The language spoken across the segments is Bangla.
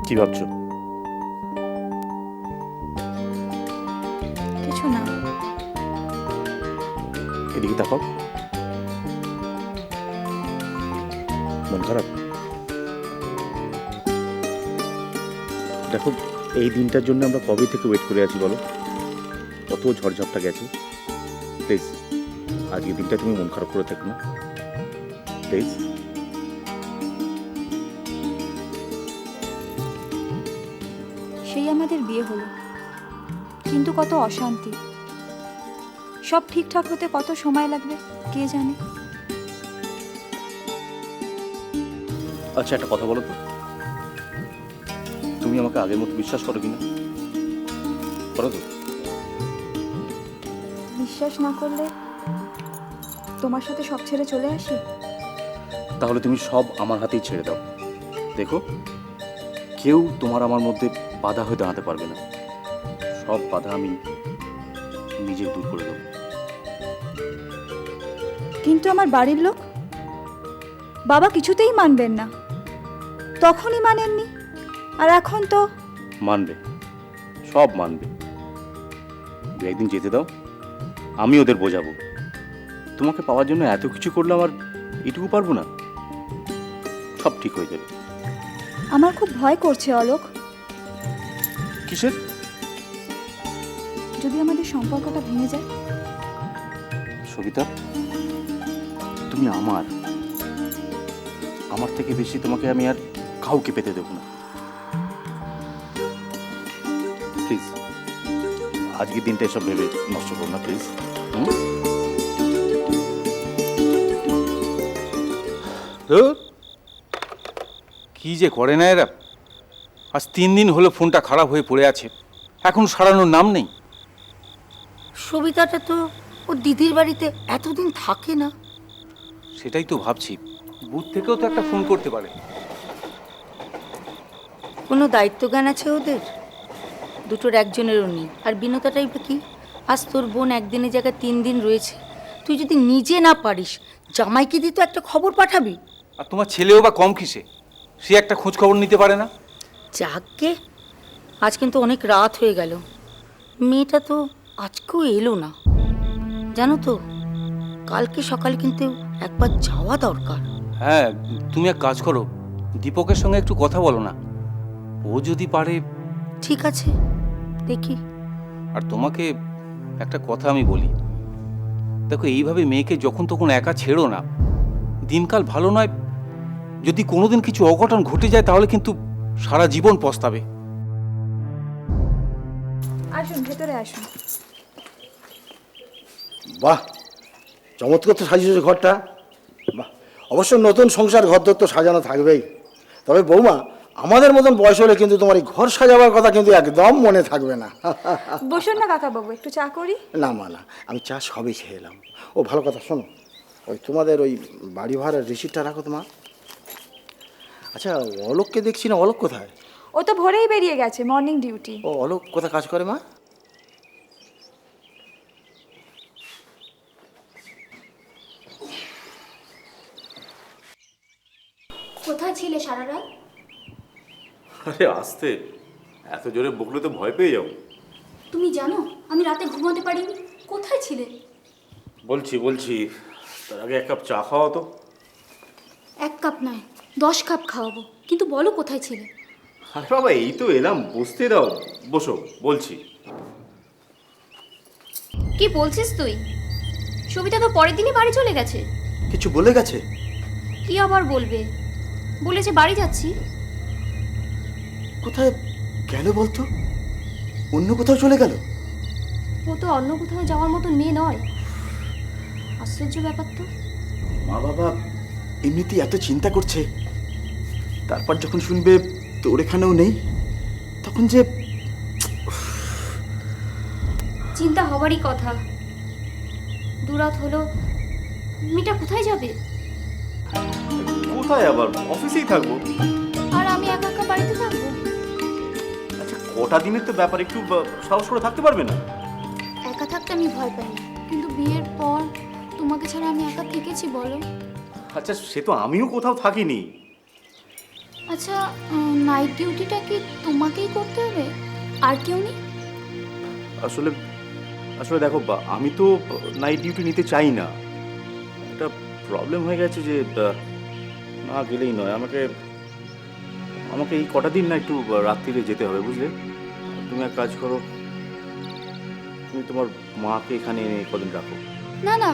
কি ভাবছো? কিছু না। এদিকে তাকাও। মন খারাপ? দেখো, এই দিনটার জন্য আমরা কবে থেকে ওয়েট করে আছি বলো। কত ঝড়ঝাপটা গেছে। প্লিজ আজকের দিনটা তুমি মন খারাপ করে থাকো না, প্লিজ। সেই আমাদের বিয়ে হলো, কিন্তু কত অশান্তি। সব ঠিকঠাক হতে কত সময় লাগবে কে জানে। আচ্ছা, একটা কথা বলো তো, তুমি আমাকে আগের মতো বিশ্বাস করো কিনা? করো তো? বিশ্বাস না করলে তোমার সাথে সব ছেড়ে চলে আসি? তাহলে তুমি সব আমার হাতেই ছেড়ে দাও। দেখো, কেউ তোমার আমার মধ্যে বাধা হয়ে দাঁড়াতে পারবে না। সব বাধা আমি নিজে দূর করে দেবো। কিন্তু আমার বাড়ির লোক, বাবা কিছুতেই মানবেন না। তখনই মানেননি, আর এখন তো মানবে, সব মানবে। দু একদিন যেতে দাও, আমি ওদের বোঝাবো। তোমাকে পাওয়ার জন্য এত কিছু করলাম, আর এটুকু পারবো না? সব ঠিক হয়ে যাবে। আমার খুব ভয় করছে অলোক। কিসের? যদি আমাদের সম্পর্কটা ভেঙে যায়। সবিতা, তুমি আমার থেকে বেশি তোমাকে আমি আর কাউকে পেতে দেবো না। প্লিজ আজকের দিনটা এসব ভেবে নষ্ট করো না, প্লিজ। কি যে করে না এরা। আজ 3 দিন হলো ফোনটা খারাপ হয়ে পড়ে আছে, এখন সারানোর নাম নেই। সবিতাটা তো ওর দিদির বাড়িতে এতদিন থাকে না। সেটাই তো ভাবছি, বুথ থেকেও তো একটা ফোন করতে পারে। কোনো দায়িত্ব জ্ঞান আছে ওদের? দুটোর একজনেরও নেই। আর বিনোদাটাই বা কি? আজ তোর বোন একদিনের জায়গায় 3 দিন রয়েছে। তুই যদি নিজে না পারিস, জামাইকে দিয়ে তো একটা খবর পাঠাবি। আর তোমার ছেলেও বা কম কিসে, সে একটা খোঁজ খবর নিতে পারে না? যাকে আজ কিন্তু অনেক রাত হয়ে গেল, মেয়েটা তো আজকেও এলো না। জানো তো, কালকে সকালে কিন্তু একবার যাওয়া দরকার। হ্যাঁ, তুমি এক কাজ করো, দীপকের সঙ্গে একটু কথা বলো না, ও যদি পারে। ঠিক আছে, দেখি। আর তোমাকে একটা কথা আমি বলি, দেখো এইভাবে মেয়েকে যখন তখন একা ছেড়ো না, দিনকাল ভালো নয়। যদি কোনোদিন কিছু অঘটন ঘটে যায় তাহলে কিন্তু সারা জীবন পস্তাবে। আসুন, ভেতরে আসুন। বাহ, চমৎকার তো সাজিয়েছে ঘরটা। বাহ, অবশ্য নতুন সংসার ঘরদোর তো সাজানো থাকবেই। তবে বৌমা, আমাদের মতন বয়স হলে কিন্তু তোমার এই ঘর সাজাবার কথা কিন্তু একদম মনে থাকবে না। বসুন না কাকাবাবু, একটু চা করি। না মা, না, আমি চা সবই খেয়ে এলাম। ও ভালো কথা, শোনো, ওই তোমাদের ওই বাড়ি ভাড়ার রিসিপ্টটা রাখো তো মা। আচ্ছা, অলোককে দেখছি না, অলোক কোথায়? ও তো ভোরেই বেরিয়ে গেছে, মর্নিং ডিউটি। ও, অলোক কোথায় কাজ করে মা? কোথায় ছিলে সারা রাত? আরে আসতে, এত জোরে বকলে তো ভয় পেয়ে যাবো। তুমি জানো আমি রাতে ঘুমাতে পারিনি। কোথায় ছিলে? বলছি, তার আগে এক কাপ চা খাওয়া তো। 1 কাপ নয়, 10 কাপ খাওয়াবো, কিন্তু বলো কোথায় ছিলে? আরে বাবা, এই তো এলাম, বসতে দাও। বসো, বলছি। কি বলছিস তুই? সবিতা তো পরের দিনই বাড়ি চলে গেছে। কিছু বলে গেছে? কি আবার বলবে, বলেছে বাড়ি যাচ্ছি। কোথায় গেল বলতো? অন্য কোথাও চলে গেল? ও তো অন্য কোথাও যাওয়ার মতো মেয়ে নয়। আশ্চর্য ব্যাপার তো। মা বাবা এমনিতেই এত চিন্তা করছে, তারপর যখন শুনবে তোর এখানেও নেই, তখন যে চিন্তা হবারই কথা। দুরাত হলো, মেয়েটা কোথায় যাবে? কোথায় আবার? অফিসেই থাকবো। আর আমি একা একা বাড়িতে থাকবো? আচ্ছা, কটা দিনের তো ব্যাপার, একটু সাহস করে থাকতে পারবে না? একা থাকতে আমি ভয় পাই না, কিন্তু বিয়ের পর তোমাকে ছাড়া আমি একা থেকেছি বলো? আচ্ছা, সে তো আমিও কোথাও থাকিনি। আচ্ছা, নাইট ডিউটিটা কি তোমাকেই করতে হবে, আর কেউ নেই? আসলে আসলে দেখো আমি তো নাইট ডিউটি নিতে চাই না। একটা প্রবলেম হয়ে গেছে যে না গেলেই নয়, আমাকে আমাকে এই কটা দিন না একটু রাত্রিরে যেতে হবে, বুঝলে? তুমি এক কাজ করো, তুমি তোমার মাকে এখানে এনে কদিন রাখো। না না,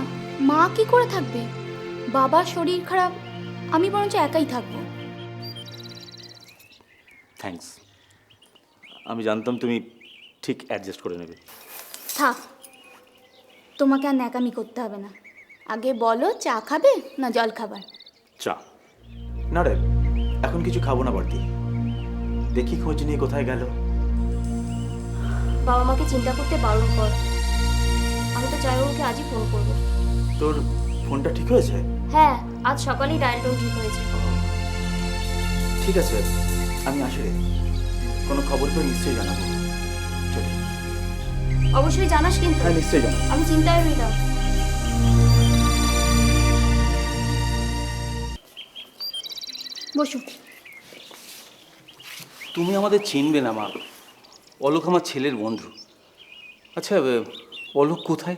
মা কি করে থাকবে? বাবার শরীর খারাপ, আমি বরঞ্চ একাই থাকবো। থ্যাঙ্কস, আমি জানতাম তুমি ঠিক অ্যাডজাস্ট করে নেবে। থাক, তোমাকে আর ন্যাকামি করতে হবে না। আগে বলো, চা খাবে না জল খাবার? চা। না রে, এখন কিছু খাবো না বাড়তি। দেখি খোঁজ নিয়ে কোথায় গেল। বাবা মাকে চিন্তা করতে বারণ কর। আমি তো চাই ওকে আজই ফোন করবো। তোর ফোনটা ঠিক হয়েছে? হ্যাঁ, আজ সকালেই ডায়াল টোন ঠিক হয়েছে। ঠিক আছে, আমি আসি রে। কোনো খবর পেয়ে নিশ্চয়ই জানাবো। চলি। অবশ্যই জানাস কিন্তু। হ্যাঁ, নিশ্চয়ই জানাবো। আমি চিন্তায় রইলাম। বসু। তুমি আমাদের চিনবে না মা, অলোক আমার ছেলের বন্ধু। আচ্ছা, অলোক কোথায়?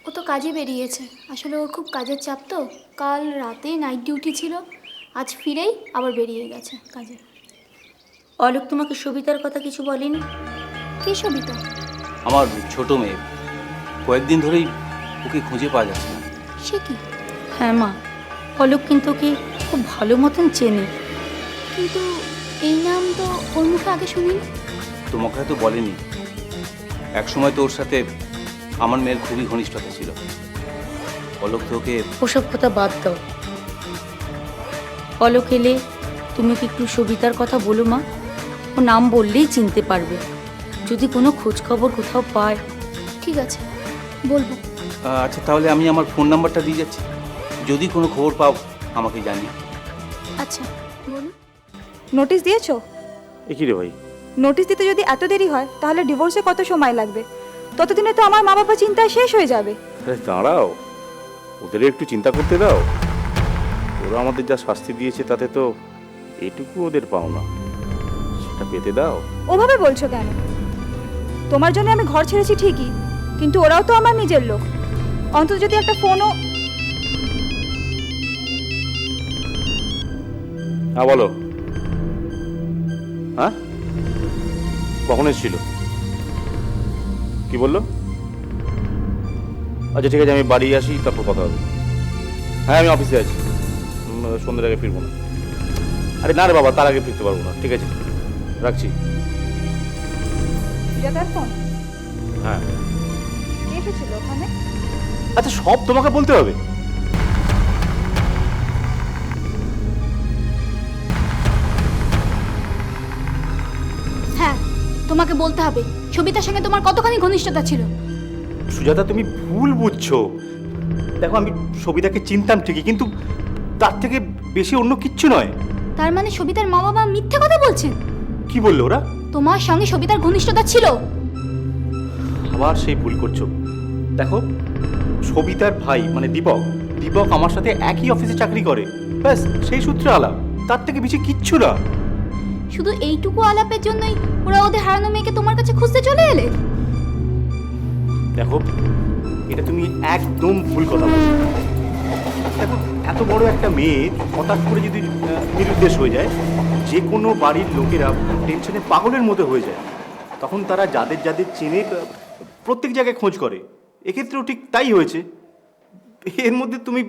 ও তো কাজে বেরিয়েছে। আসলে ওর খুব কাজের চাপ তো। কাল রাতে নাইট ডিউটি ছিল, আজ ফিরেই আবার বেরিয়ে গেছে কাজে। অলোক তোমাকে সবিতার কথা কিছু বলেনি? কে সবিতা? আমার ছোট মেয়ে, কয়েকদিন ধরেই ওকে খুঁজে পাওয়া যাচ্ছে না। সে কি? হ্যাঁ মা, অলোক কিন্তু ওকে খুব ভালো মতন চেনে। কিন্তু এই নাম তো ওর মুখে আগে শুনিনি। তোমাকে হয়তো বলেনি, একসময় তো ওর সাথে আমার মেয়ের খুবই ঘনিষ্ঠতা ছিল। অলোক তো ওকে ওসব কথা বাদ দাও। অলোক এলে তুমি কি একটু সবিতার কথা বলো মা? ও নাম বললেই চিনতে পারবে। যদি কোনো খোঁজ খবর কোথাও পায়। ঠিক আছে, বলবো। আচ্ছা, তাহলে আমি আমার ফোন নাম্বারটা দিয়ে যাচ্ছি, যদি কোনো খবর পাও আমাকে জানিও। আচ্ছা, বলুন। নোটিশ দিয়েছো? এ কি রে ভাই? নোটিশ দিতে যদি এত দেরি হয় তাহলে ডিভোর্সে কত সময় লাগবে? ততদিনে তো আমার মা বাবা চিন্তায় শেষ হয়ে যাবে। আরে দাঁড়াও, ওদের একটু চিন্তা করতে দাও। ওরা আমাদের যা শাস্তি দিয়েছে তাতে তো এটুকু ওদের পাও না, সেটা পেতে দাও। ওভাবে বলছো কেন? তোমার জন্য আমি ঘর ছেড়েছি ঠিকই, কিন্তু ওরাও তো আমার নিজের লোক। অন্তত যদি একটা ফোনও। হ্যাঁ বলো। হ্যাঁ, কখন এসেছিল? কি বললো? আচ্ছা ঠিক আছে, আমি বাড়ি আসি, তারপর কথা হবে। হ্যাঁ, আমি অফিসে আছি, সন্ধ্যের আগে ফিরবো না। আরে না রে বাবা, তার আগে ফিরতে পারবো না। ঠিক আছে, রাখছি। সুজাতার ফোন? হ্যাঁ। কে এসেছিল ওখানে? আচ্ছা, সব তোমাকে বলতে হবে? হ্যাঁ, তোমাকে বলতে হবে। সবিতার সঙ্গে তোমার কতখানি ঘনিষ্ঠতা ছিল। সুজাতা, তুমি ভুল বুঝছো। দেখো, আমি সবিতাকে চিনতাম ঠিকই, কিন্তু তার থেকে বেশি অন্য কিচ্ছু নয়। তার মানে সবিতার মা বাবা মিথ্যে কথা বলছেন? কি বললো ওরা? তোমার সঙ্গে সবিতার ঘনিষ্ঠতা ছিল। আবার সেই ভুল করছো। দেখো, সবিতার ভাই মানে দীপক, দীপক আমার সাথে একই অফিসে চাকরি করে, ব্যাস সেই সূত্রে আলাপ, তার থেকে বেশি কিচ্ছু না। শুধু এইটুকু আলাপের জন্যই ওরা ওদের হারানো মেয়েকে তোমার কাছে খুঁজতে চলে এলে? দেখো, এটা তুমি একদম ভুল কথা বলছো। দেখো, এত বড় একটা মেয়ে হঠাৎ করে যদি নিরুদ্দেশ হয়ে যায়, যে কোনো বাড়ির লোকেরা টেনশনে পাগলের মতো হয়ে যায়। তখন তারা যাদের যাদের চেনে প্রত্যেক জায়গায় খোঁজ করে। এক্ষেত্রেও ঠিক তাই হয়েছে। এর মধ্যে তুমি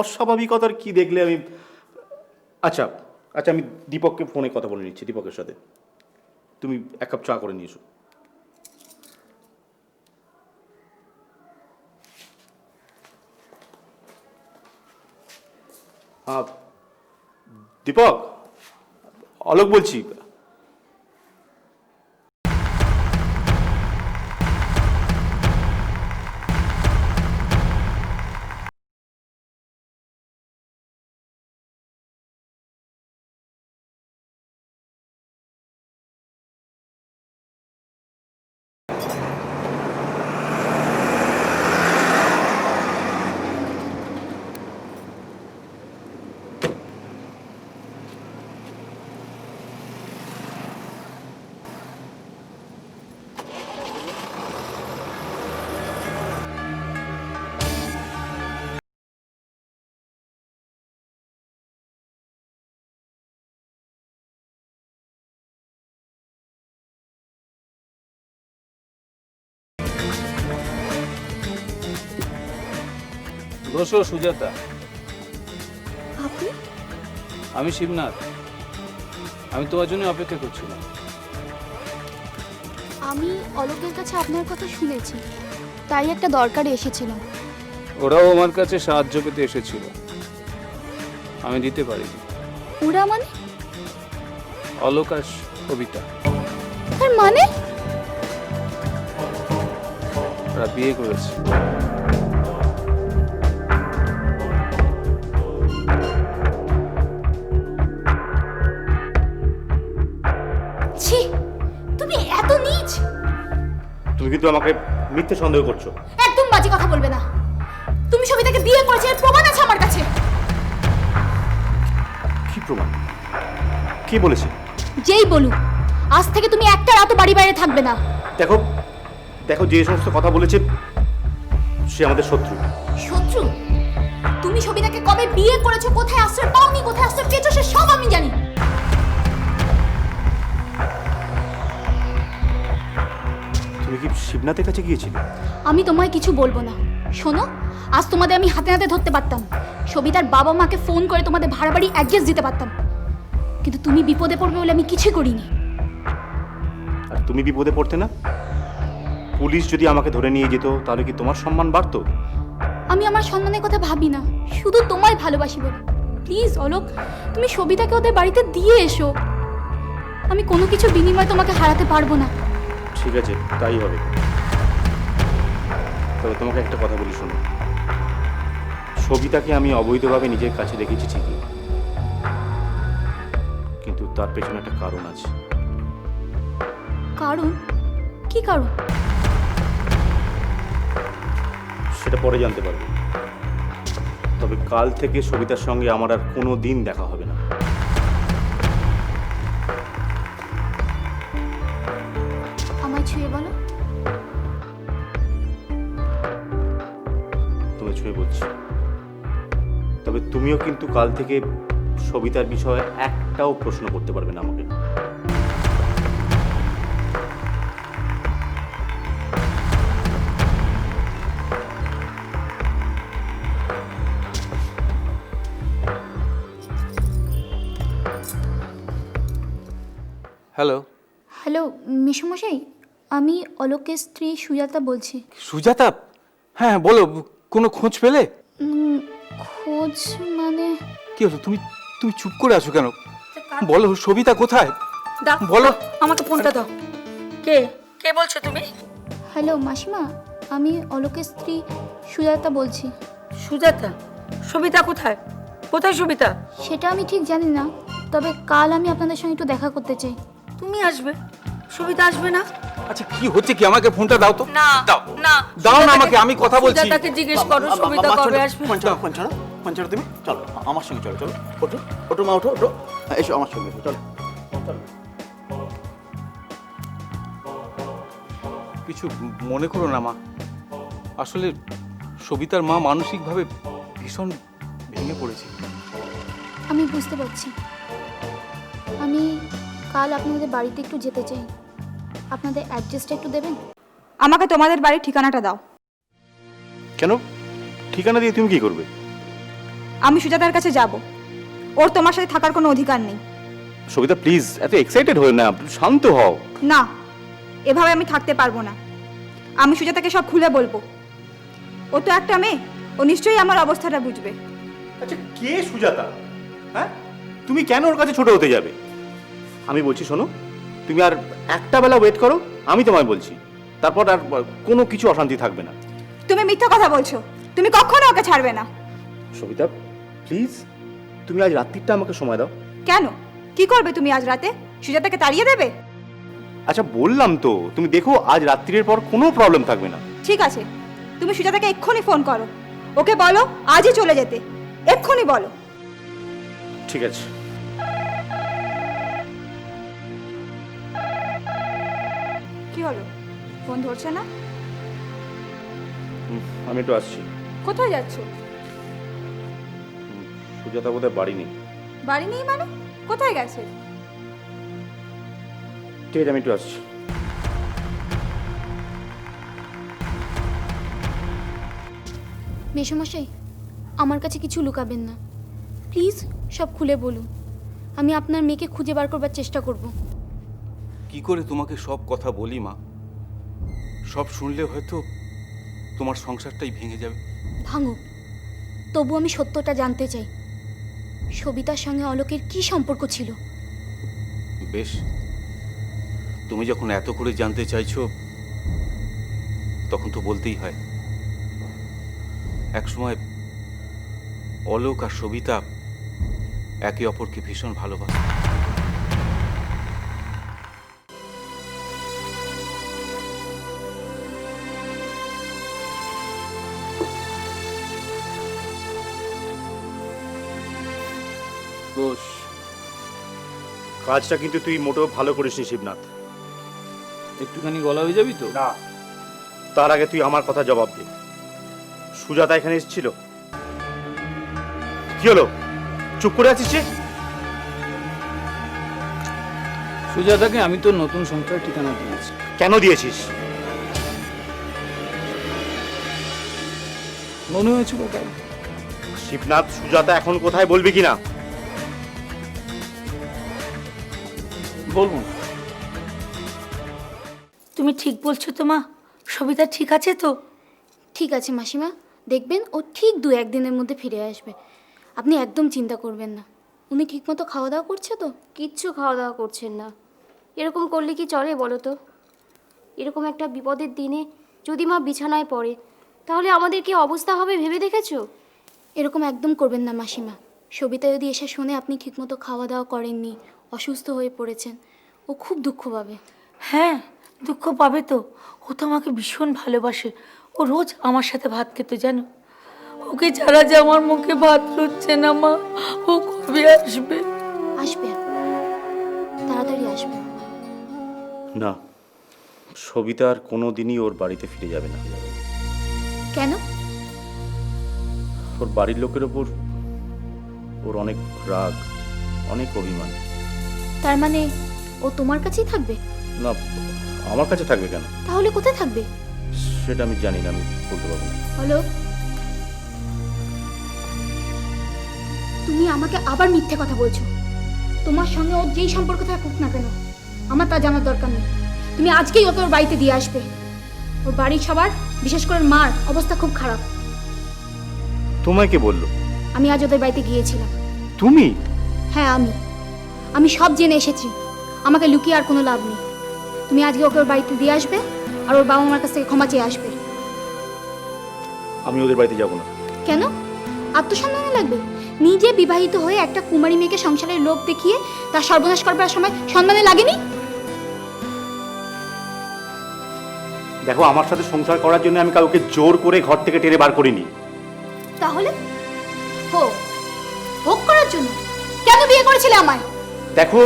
অস্বাভাবিকতার কি দেখলে? আমি আচ্ছা আচ্ছা, আমি দীপককে ফোনে কথা বলে নিচ্ছি, দীপকের সাথে। তুমি এক কাপ চা করে নিয়ে এসো। হ্যাঁ দীপক, অলোক বলছি। বসো সুজাতা। আপনি? আমি শিবনাথ, আমি তোমার জন্য অপেক্ষা করছিলাম। আমি অলোকের কাছে আপনার কথা শুনেছি, তাই একটা দরকারে এসেছিলাম। ওরাও আমার কাছে সাহায্য পেতে এসেছিল, আমি দিতে পারিনি। ওরা মানে? অলোক আর কবিতা, তার মানে? ওরা বিয়ে করেছে। ছি, তুমি এত নীচ! তুমি কিন্তু আমাকে মিথ্যে সন্দেহ করছো। একদম বাজে কথা বলবে না। তুমি সবিতাকে বিয়ে করেছো, এর প্রমাণ আছে আমার কাছে। কি প্রমাণ? কে বলেছে? যেই বলুক, আজ থেকে তুমি একটা রাতও বাড়ি বাইরে থাকবে না। দেখো দেখো, যে সমস্ত কথা বলেছে সে আমাদের শত্রু। শত্রু? তুমি সবিতাকে কবে বিয়ে করেছো, কোথায় আশ্রয় পাওনি, কোথায় আশ্রয় পেয়েছো, সে সব আমি জানি। তুমি কি শিবনাথের কাছে গিয়েছিলে? আমি তোমায় কিছু বলবো না। শোনো, আজ তোমাদের আমি হাতে হাতে ধরতে পারতাম, সবিতার বাবা মাকে ফোন করে তোমাদের ভাড়া বাড়ি অ্যাড্রেস দিতে পারতাম, কিন্তু তুমি বিপদে পড়বে বলে আমি কিছুই করিনি। আর তুমি বিপদে পড়তে না? পুলিশ যদি আমাকে ধরে নিয়ে যেত তাহলে কি তোমার সম্মান বাড়তো? আমি আমার সম্মানের কথা ভাবি না, শুধু তোমায় ভালোবাসি বলে। প্লিজ অলোক, তুমি সবিতাকে ওদের বাড়িতে দিয়ে এসো। আমি কোনো কিছু বিনিময়ে তোমাকে হারাতে পারবো না। ঠিক আছে, তাই হবে। তবে তোমাকে একটা কথা বলি, শোনো। সবিতাকে আমি অবৈধভাবে নিজের কাছে রেখেছি ঠিকই, কিন্তু তার পেছনে একটা কারণ আছে। কারণ? কি কারণ? সেটা পরে জানতে পারবে। তবে কাল থেকে সবিতার সঙ্গে আমার আর কোনো দিন দেখা হবে না। আমায় ছুঁয়ে বলো। তুমি ছুঁয়ে বলছি। তবে তুমিও কিন্তু কাল থেকে সবিতার বিষয়ে একটাও প্রশ্ন করতে পারবে না আমাকে। হ্যালো। হ্যালো মেশমশাই, আমি অলোকের স্ত্রী সুজাতা বলছি। সুজাতা? হ্যাঁ বলো, কোনো খোঁজ পেলে? খোঁজ মানে? কি হলো, তুমি তুমি চুপ করে আছো কেন? বলো, সবিতা কোথায়? বলো। আমাকে ফোনটা দাও। কে কে বলছো তুমি? হ্যালো মাসিমা, আমি অলোকের স্ত্রী সুজাতা বলছি। সুজাতা? সবিতা কোথায়? কোথায় সবিতা? সেটা আমি ঠিক জানি না, তবে কাল আমি আপনাদের সঙ্গে একটু দেখা করতে চাই। তুমি আসবে? সবিতা আসবে না? আচ্ছা কি হচ্ছে কি, আমাকে ফোনটা দাও তো। না দাও না, দাও না আমাকে, আমি কথা বলছি। সুজাতাকে জিজ্ঞেস করো সবিতা কবে আসবে। পঞ্চানো তুমি চলো, আমার সঙ্গে চলো। চলো, ওঠো ওঠো মা, ওঠো ওঠো, এসো আমার সঙ্গে, চলো। কিছু মনে করো না মা, আসলে সবিতার মা মানসিকভাবে ভীষণ ভেঙে পড়েছে। আমি বুঝতে পারছি। আমি কাল আপনাদের বাড়িতে একটু যেতে চাই। আপনাদের অ্যাড্রেসটা একটু দেবেন? আমাকে তোমাদের বাড়ির ঠিকানাটা দাও। কেন? ঠিকানা দিয়ে তুমি কি করবে? আমি সুজাতার কাছে যাব। ওর তোমার সাথে থাকার কোনো অধিকার নেই। সবিতা প্লিজ, এত এক্সাইটেড হয়ে না, শান্ত হও। না, এভাবে আমি থাকতে পারবো না। আমি সুজাতাকে সব খুলে বলবো। ও তো একটা মেয়ে, ও নিশ্চয়ই আমার অবস্থাটা বুঝবে। আচ্ছা কে সুজাতা? হ্যাঁ, তুমি কেন ওর কাছে ছোট হতে যাবে? আমি বলছি শোনো, তুমি আর একটা বেলা ওয়েট করো, আমি তোমায় বলছি, তারপর আর কোনো কিছু অশান্তি থাকবে না। তুমি মিথ্যা কথা বলছো, তুমি কখনো ওকে ছাড়বে না। সবিতা প্লিজ, তুমি আজ রাত্রিটা আমাকে সময় দাও। কেন? কি করবে তুমি আজ রাতে? সুজাতাকে তাড়িয়ে দেবে? আচ্ছা বললাম তো, তুমি দেখো আজ রাত্রির পর কোনো প্রবলেম থাকবে না। ঠিক আছে, তুমি সুজাতাকে এক্ষুনি ফোন করো, ওকে বলো আজই চলে যেতে, এক্ষুনি বলো। ঠিক আছে। কি হলো, ফোন ধরছে না? আমি একটু আসছি। কোথায় যাচ্ছ? সুজাতা বোধহয় বাড়ি নেই। বাড়ি নেই মানে? কোথায় গেছে? ঠিক আছে, আমি একটু আসছি। মেশমশাই, আমার কাছে কিছু লুকাবেন না, প্লিজ সব খুলে বলুন। আমি আপনার মেয়েকে খুঁজে বার করবার চেষ্টা করব। কি করে তোমাকে সব কথা বলি মা? সব শুনলে হয়তো তোমার সংসারটাই ভেঙে যাবে। ভাঙুক, তবু আমি সত্যটা জানতে চাই। সবিতার সঙ্গে অলোকের কি সম্পর্ক ছিল? বেশ, তুমি যখন এত করে জানতে চাইছো তখন তো বলতেই হয়। একসময় অলোক আর সবিতা একে অপরকে ভীষণ ভালোবাসে। ঘোষ, কাজটা কিন্তু তুই মোটেও ভালো করিসনি শিবনাথ। একটুখানি গলা হয়ে যাবি তো? না, তার আগে তুই আমার কথা জবাব দে। সুজাতা এখানে এসেছিল? কি হলো, চুপ করে আছিস যে? সুজাতাকে আমি তো নতুন সংসারের ঠিকানা দিয়েছি। কেন দিয়েছিস? মনে হয়েছিল তাই। শিবনাথ, সুজাতা এখন কোথায় বলবি কিনা? বলবো না। তুমি ঠিক বলছো তো মা? সবিতা ঠিক আছে তো? ঠিক আছে মাসিমা, দেখবেন ও ঠিক 2-1 দিনের মধ্যে ফিরে আসবে। আপনি একদম চিন্তা করবেন না। উনি ঠিকমতো খাওয়া দাওয়া করছে তো? কিচ্ছু খাওয়া দাওয়া করছেন না। এরকম করলে কি চলে বলো তো? এরকম একটা বিপদের দিনে যদি মা বিছানায় পড়ে তাহলে আমাদের কি অবস্থা হবে ভেবে দেখেছো? এরকম একদম করবেন না মাসিমা। সবিতা যদি এসে শোনে আপনি ঠিকমতো খাওয়া দাওয়া করেননি, অসুস্থ হয়ে পড়েছেন, ও খুব দুঃখ পাবে। হ্যাঁ, দুঃখ পাবে তো। ও তো আমাকে ভীষণ ভালোবাসে। ও রোজ আমার সাথে ভাত খেতে, জানো? ওকে ছাড়া যে আমার মুখে ভাত রুচ্ছে না মা। ও কবে আসবে? আসবে, তাড়াতাড়ি আসবে। না, সবিতা আর কোনোদিনই ওর বাড়িতে ফিরে যাবে না। কেন? ওর বাড়ির লোকের ওপর ওর অনেক রাগ, অনেক অভিমান। তার মানে ও তোমার কাছেই থাকবে? না, আমার কাছে থাকবে কেন? তাহলে কোথায় থাকবে? সেটা আমি জানি না, আমি বলতে পারবো না। হলো, তুমি আমাকে আবার মিথ্যে কথা বলছো। তোমার সঙ্গে ওর যেই সম্পর্ক থাকুক না কেন, আমার তা জানার দরকার নেই। তুমি আজকেই ওকে ওর বাড়িতে দিয়ে আসবে। ওর বাড়ির সবার, বিশেষ করে মার অবস্থা খুব খারাপ। তোমায় কে বললো? আমি আজ ওদের বাড়িতে গিয়েছিলাম। তুমি? হ্যাঁ, আমি সব জেনে এসেছি। আমাকে লুকিয়ে আর কোনো লাভ নেই। তুমি আজকে ওকে ওর বাড়িতে দিয়ে আসবে আর ওর বাবা মার কাছ থেকে ক্ষমা চেয়ে আসবে। আমি ওদের বাড়িতে যাব না। কেন? আত্মসম্মানে লাগবে? নিজে বিবাহিত হয়ে একটা কুমারী মেয়েকে সংসারের লোভ দেখিয়ে তার সর্বনাশ করবার সময় সম্মানে লাগেনি? দেখো, আমার সাথে সংসার করার জন্য আমি কাউকে জোর করে ঘর থেকে টেনে বার করিনি। তাহলে ভোগ করার জন্য কেন বিয়ে করেছিলে আমায়? দেখো,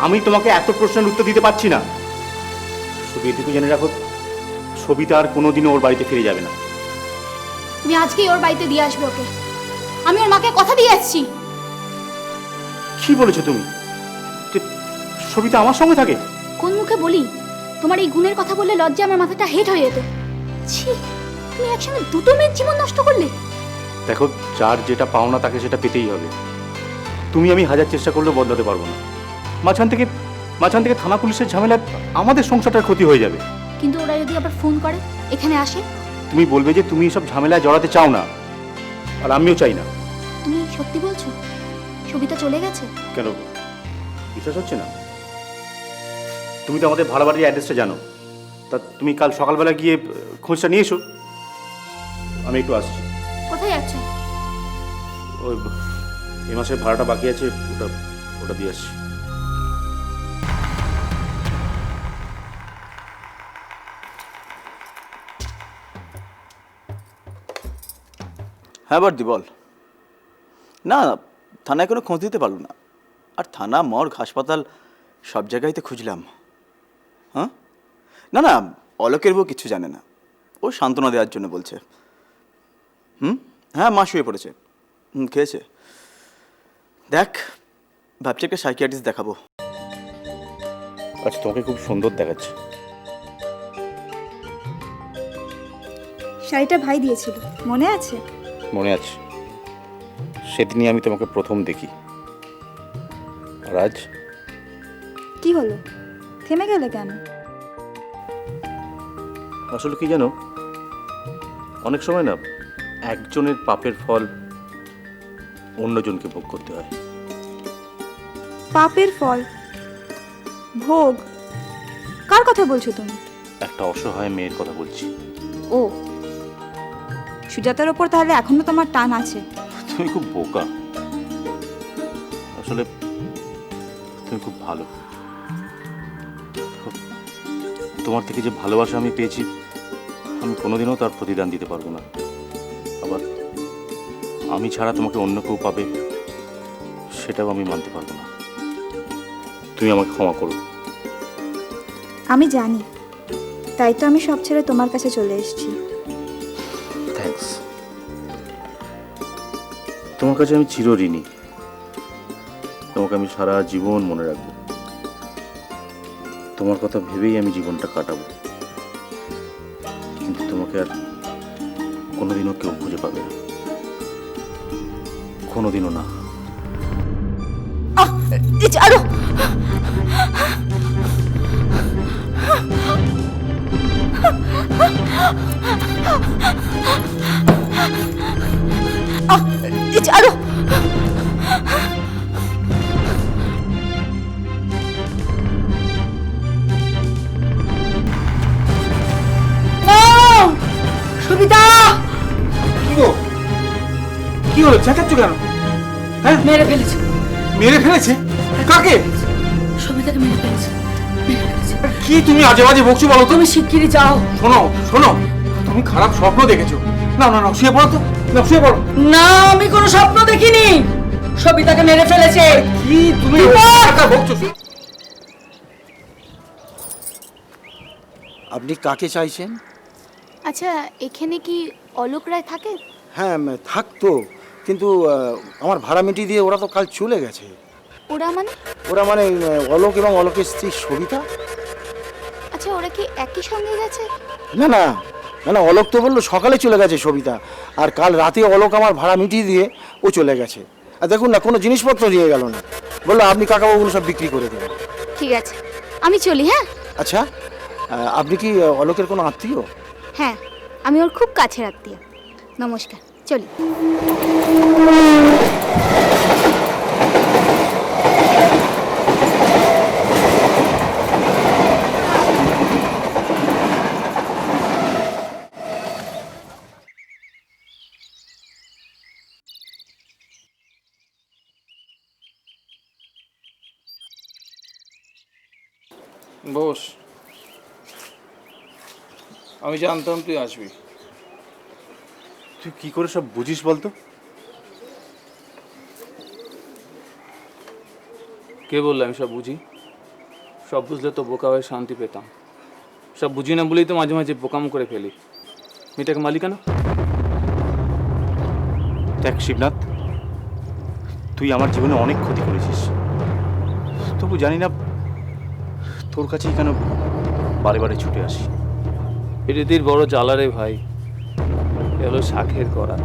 আমি তোমাকে এত প্রশ্নের উত্তর দিতে পারছি না। শুধু এটুকু জেনে রাখো, সবিতা আর কোনোদিনও ওর বাড়িতে ফিরে যাবে না। তুমি আজকেই ওর বাড়িতে দিয়ে আসবে ওকে। আমি ওর মাকে কথা দিয়ে আসছি। কি বলেছো তুমি? যে সবিতা আমার সঙ্গে থাকে? কোন মুখে বলি? তোমার এই গুণের কথা বললে লজ্জা আমার মাথাটা হেট হয়ে যেত। ছি, তুমি একসঙ্গে দুটো মেয়ের জীবন নষ্ট করলে। দেখো, যার যেটা পাওনা তাকে সেটা পেতেই হবে। তুমি আমি হাজার চেষ্টা করলেও বদলাতে পারবো না। মাঝখান থেকে থানা পুলিশের ঝামেলায় আমাদের সংসারটার ক্ষতি হয়ে যাবে। কিন্তু ওরা যদি আবার ফোন করে, এখানে আসে, তুমি বলবে যে তুমি এসব ঝামেলায় জড়াতে চাও না, আর আমিও চাই না। তুমি সত্যি বলছো সবিতা চলে গেছে? কেন, বিশ্বাস হচ্ছে না? তুমি তো আমাদের ভাড়া বাড়ির অ্যাড্রেসটা জানো। তা তুমি কাল সকালবেলা গিয়ে খোঁজটা নিয়ে এসো। আমি একটু আসছি। কোথায় যাচ্ছ? ওই এ মাসের ভাড়াটা বাকি আছে, ওটা দিয়ে আসছি। হ্যাঁ বর্দি, বল। না, থানায় কোনো খোঁজ দিতে পারলো না। আর থানা, মর্গ, হাসপাতাল সব জায়গায় তো খুঁজলাম। হ্যাঁ, না, অলোকের বউ কিচ্ছু জানে না। ও সান্ত্বনা দেওয়ার জন্য বলছে। হ্যাঁ, মা শুয়ে পড়েছে। খেয়েছে। দেখ, ভাবছি একটা সাইকিয়াট্রিস্ট দেখাবো। আচ্ছা, তোমাকে খুব সুন্দর দেখাচ্ছে। শাড়িটা ভাই দিয়েছিল, মনে আছে? মনে আছে। সেদিনই আমি তোমাকে প্রথম দেখি। আর আজ কি হলো, থেমে গেলে কেন? আসলে কি জানো, অনেক সময় না একজনের পাপের ফল অন্যজনকে ভোগ করতে হয়। পাপের ফল ভোগ? কার কথা বলছো তুমি? একটা অসহায় মেয়ের কথা বলছি। ও, সুজাতার ওপর তাহলে এখনো তোমার টান আছে? তুমি খুব বোকা, আসলে তুমি খুব ভালো। তোমার থেকে যে ভালোবাসা আমি পেয়েছি, আমি কোনোদিনও তার প্রতিদান দিতে পারবো না। আবার আমি ছাড়া তোমাকে অন্য কেউ পাবে, সেটাও আমি মানতে পারবো না। তুমি আমাকে ক্ষমা করো। আমি জানি, তাই তো আমি সব ছেড়ে তোমার কাছে চলে এসেছি। থ্যাঙ্কস। তোমার কাছে আমি চিরঋণী। তোমাকে আমি সারা জীবন মনে রাখবো। তোমার কথা ভেবেই আমি জীবনটা কাটাবো। কিন্তু তোমাকে আর কোনোদিনও কেউ খুঁজে পাবে না, কোনোদিনও না। আরো আরো সুবিধা কি হলো, চেঁচাচ্ছ কেন? হ্যাঁ, মেরে ফেলেছে। মেরে ফেলেছে? কাকে? সবিতাকে মেরে ফেলেছে। কি তুমি আজে বাজে বকছো বলো তো? তুমি শিগগিরই যাও। শোনো শোনো, তুমি খারাপ স্বপ্ন দেখেছো। না না না, শুয়ে পড়ো তো, না শুয়ে পড়ো। না, আমি কোনো স্বপ্ন দেখিনি। সবিতাকে মেরে ফেলেছে। কি তুমি বকছো? আপনি কাকে চাইছেন? আচ্ছা, এখানে কি অলোক রায় থাকে? হ্যাঁ থাকতো, কিন্তু আমার ভাড়া মিটিয়ে দিয়ে ওরা তো কাল চলে গেছে। ওরা মানে? ওরা মানে অলোক এবং অলোকের স্ত্রী সবিতা। আচ্ছা, ওরা কি একই সঙ্গে গেছে? না না না না, অলোক তো বললো সকালে চলে গেছে সবিতা, আর কাল রাতে অলোক আমার ভাড়া মিটিয়ে দিয়ে ও চলে গেছে। আর দেখুন না, কোনো জিনিসপত্র নিয়ে গেল না, বললো আপনি কাকাবাবুগুলো সব বিক্রি করে দেবেন। ঠিক আছে, আমি চলি। হ্যাঁ আচ্ছা, আপনি কি অলোকের কোনো আত্মীয়? হ্যাঁ, আমি ওর খুব কাছের আত্মীয়। নমস্কার, চলি। বস, আমি জানতাম তুই আসবি। তুই কি করে সব বুঝিস বলতো? কে বললো আমি সব বুঝি? সব বুঝলে তো বোকা হয়ে শান্তি পেতাম। সব বুঝি না বলেই তো মাঝে মাঝে বোকাম করে ফেলি। মেয়েটাকে মালিকানা। দেখ শিবনাথ, তুই আমার জীবনে অনেক ক্ষতি করেছিস, তবু জানি না তোর কাছেই কেন বারে বারে ছুটে আসি। প্রীতির বড় জ্বালা রে ভাই। এ হলো শাখের করা,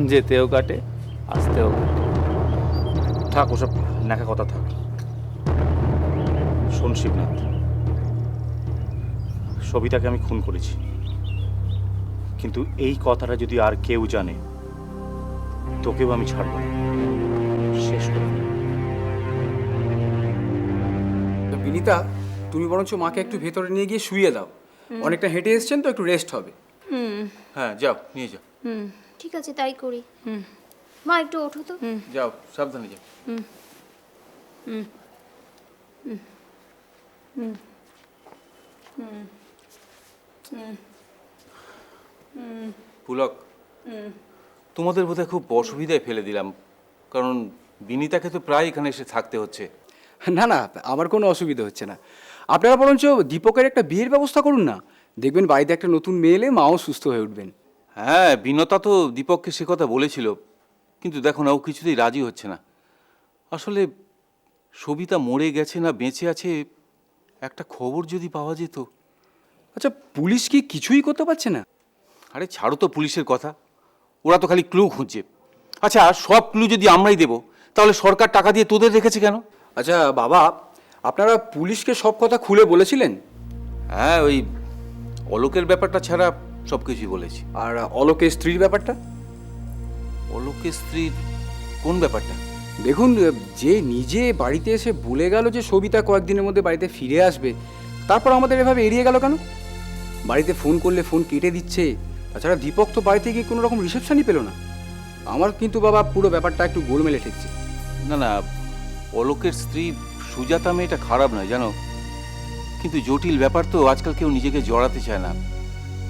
যেতেও কাটে আসতেও কাটে। থাক ওসব ন্যাকা কথা থাক। শোন শিবনাথ, সবিতাকে আমি খুন করেছি, কিন্তু এই কথাটা যদি আর কেউ জানে, তোকেও আমি ছাড়বো না, শেষ করে দেব। বিনিতা, তুমি বরঞ্চ মাকে একটু ভেতরে নিয়ে গিয়ে শুইয়ে দাও। অনেকটা হেঁটে এসছেন তো, একটু রেস্ট হবে। হ্যাঁ যাও, নিয়ে যাও। ঠিক আছে, তাই করি। মা একটু ওঠো তো। যাও, সাবধানে যাও। পুলক, তোমাদের বোধহয় খুব অসুবিধায় ফেলে দিলাম, কারণ বিনিতাকে তো প্রায় এখানে এসে থাকতে হচ্ছে। না না, আমার কোনো অসুবিধা হচ্ছে না। আপনারা বরঞ্চ দীপকের একটা বিয়ের ব্যবস্থা করুন না। দেখবেন বাড়িতে একটা নতুন মেয়ে এলে মাও সুস্থ হয়ে উঠবেন। হ্যাঁ, বিনতা তো দীপককে সে কথা বলেছিল, কিন্তু দেখো না, ও কিছুতেই রাজি হচ্ছে না। আসলে সবিতা মরে গেছে না বেঁচে আছে, একটা খবর যদি পাওয়া যেত। আচ্ছা, পুলিশ কি কিছুই করতে পারছে না? আরে ছাড়ো তো পুলিশের কথা, ওরা তো খালি ক্লু খুঁজছে। আচ্ছা, সব ক্লু যদি আমরাই দেব, তাহলে সরকার টাকা দিয়ে তোদের রেখেছে কেন? আচ্ছা বাবা, আপনারা পুলিশকে সব কথা খুলে বলেছিলেন? হ্যাঁ, ওই অলোকের ব্যাপারটা ছাড়া সব কিছুই বলেছি। আর অলোকের স্ত্রীর ব্যাপারটা? অলোকের স্ত্রীর কোন ব্যাপারটা? দেখুন, যে নিজে বাড়িতে এসে বলে গেল যে সবিতা কয়েকদিনের মধ্যে বাড়িতে ফিরে আসবে, তারপর আমাদের এভাবে এড়িয়ে গেল কেন? বাড়িতে ফোন করলে ফোন কেটে দিচ্ছে। তাছাড়া দীপক তো বাড়িতে গিয়ে কোনো রকম রিসেপশনই পেল না। আমার কিন্তু বাবা পুরো ব্যাপারটা একটু গোলমেলে ঠেকছে। না না, অলোকের স্ত্রী সুজাতা মেয়েটা খারাপ নয় জানো, কিন্তু জটিল ব্যাপার তো, আজকাল কেউ নিজেকে জড়াতে চায় না।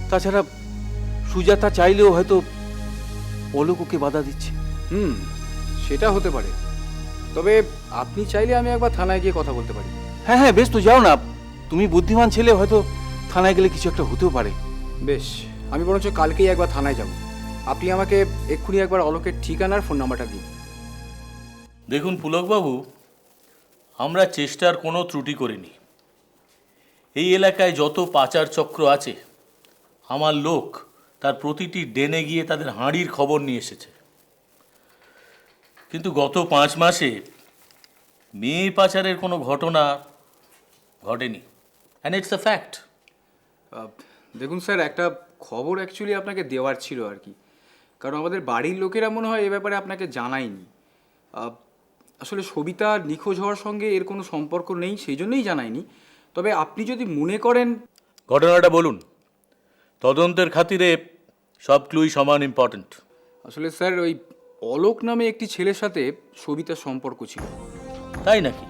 তাছাড়া সুজাতা চাইলেও হয়তো অলোক ওকে বাধা দিচ্ছে। সেটা হতে পারে, তবে আপনি চাইলে আমি একবার থানায় গিয়ে কথা বলতে পারি। হ্যাঁ হ্যাঁ, বেশ, তো যাও না, তুমি বুদ্ধিমান ছেলে, হয়তো থানায় গেলে কিছু একটা হতেও পারে। বেশ, আমি বরঞ্চ কালকেই একবার থানায় যাব। আপনি আমাকে এক্ষুনি একবার অলোকের ঠিকানার ফোন নাম্বারটা দিন। দেখুন পুলকবাবু, আমরা চেষ্টার কোনো ত্রুটি করিনি। এই এলাকায় যত পাচার চক্র আছে, আমার লোক তার প্রতিটি ডেনে গিয়ে তাদের হাঁড়ির খবর নিয়ে এসেছে। কিন্তু গত 5 মাসে মেয়ে পাচারের কোনো ঘটনা ঘটেনি, অ্যান্ড ইটস আ ফ্যাক্ট। দেখুন স্যার, একটা খবর অ্যাকচুয়ালি আপনাকে দেওয়ার ছিল আর কি, কারণ আমাদের বাড়ির লোকেরা মনে হয় এ ব্যাপারে আপনাকে জানায়নি। আসলে সবিতা নিখোঁজ হওয়ার সঙ্গে এর কোনো সম্পর্ক নেই, সেই জন্যই জানায়নি। তবে আপনি যদি মনে করেন... ঘটনাটা বলুন, তদন্তের খাতিরে সব ক্লুই সমান ইম্পর্ট্যান্ট। আসলে স্যার, ওই অলোক নামে একটি ছেলের সাথে সবিতার সম্পর্ক ছিল। তাই নাকি?